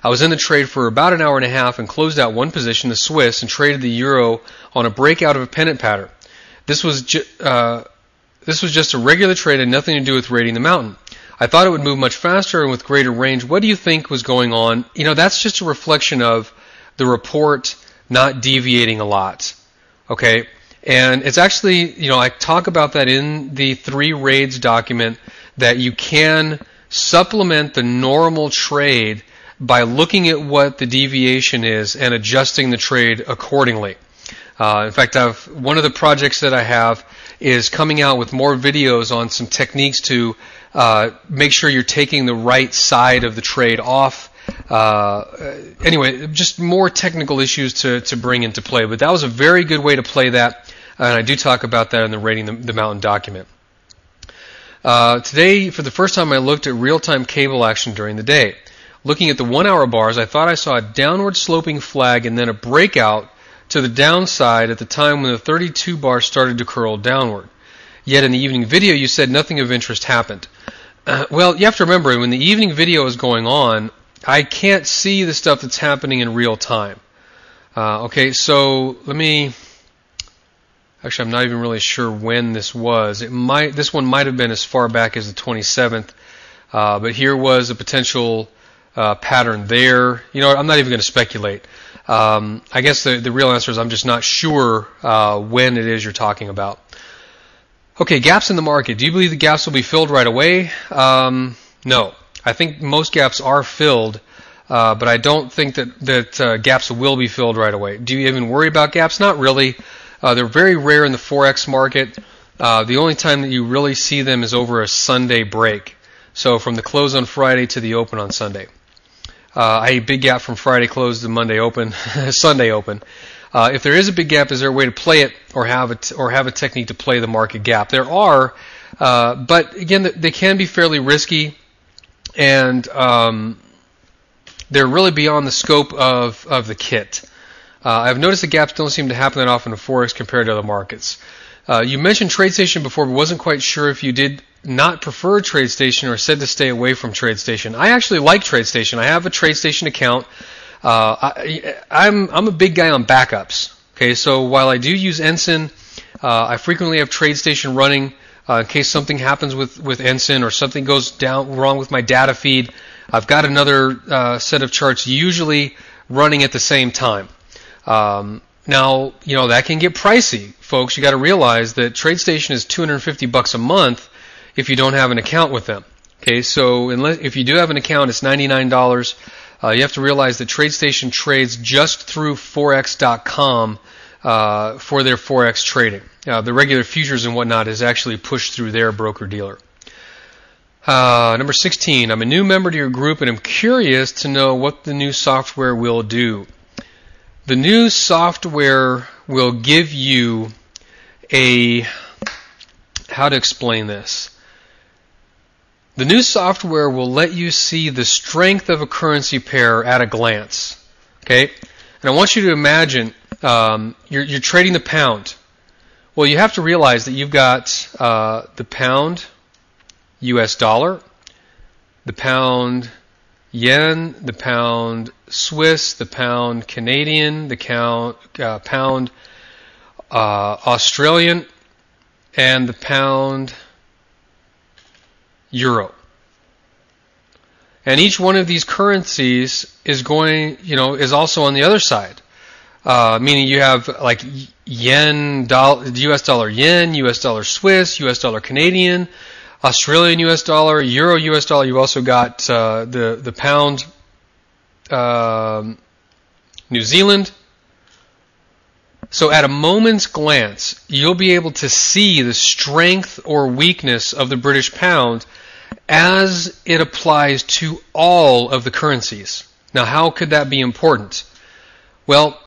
I was in the trade for about an hour and a half and closed out one position, the Swiss, and traded the euro on a breakout of a pennant pattern. This was just a regular trade and nothing to do with raiding the mountain. I thought it would move much faster and with greater range. What do you think was going on? You know, that's just a reflection of the report not deviating a lot. Okay? And it's actually, you know, I talk about that in the 3 raids document, that you can supplement the normal trade by looking at what the deviation is and adjusting the trade accordingly. In fact, one of the projects that I have is coming out with more videos on some techniques to make sure you're taking the right side of the trade off. Anyway, just more technical issues to bring into play. But that was a very good way to play that, and I do talk about that in the Raiding the Mountain document. Today, for the first time, I looked at real-time cable action during the day. Looking at the 1-hour bars, I thought I saw a downward sloping flag and then a breakout to the downside at the time when the 32 bar started to curl downward. Yet in the evening video, you said nothing of interest happened. Well, you have to remember, when the evening video is going on, I can't see the stuff that's happening in real time. Okay, so let me... Actually, I'm not even really sure when this was. This one might have been as far back as the 27th, but here was a potential pattern there. You know what, I'm not even going to speculate. I guess the real answer is I'm just not sure when it is you're talking about. Okay, gaps in the market. Do you believe the gaps will be filled right away? No. I think most gaps are filled, but I don't think that gaps will be filled right away. Do you even worry about gaps? Not really. They're very rare in the Forex market. The only time that you really see them is over a Sunday break. So from the close on Friday to the open on Sunday. I big gap from Friday close to Monday open, Sunday open. If there is a big gap, is there a way to play it or have a technique to play the market gap? There are, but again, they can be fairly risky, and they're really beyond the scope of the kit. I've noticed that gaps don't seem to happen that often in Forex compared to other markets. You mentioned TradeStation before, but wasn't quite sure if you did not prefer TradeStation or said to stay away from TradeStation. I actually like TradeStation. I have a TradeStation account. I'm a big guy on backups. Okay, so while I do use Ensign, I frequently have TradeStation running in case something happens with Ensign or something goes wrong with my data feed. I've got another set of charts usually running at the same time. Now, you know, that can get pricey, folks. You got to realize that TradeStation is $250 a month if you don't have an account with them. Okay, so if you do have an account, it's $99. You have to realize that TradeStation trades just through Forex.com for their Forex trading. The regular futures and whatnot is actually pushed through their broker-dealer. Number 16, I'm a new member to your group and I'm curious to know what the new software will do. The new software will give you how to explain this? The new software will let you see the strength of a currency pair at a glance. Okay? And I want you to imagine you're trading the pound. Well, you have to realize that you've got the pound US dollar, the pound yen, the pound Swiss, the pound Canadian, the pound Australian, and the pound euro. And each one of these currencies is is also on the other side. Meaning you have like yen, US dollar yen, US dollar Swiss, US dollar Canadian, Australian US dollar, euro US dollar. You've also got the pound New Zealand. So at a moment's glance, you'll be able to see the strength or weakness of the British pound as it applies to all of the currencies. Now, how could that be important? Well,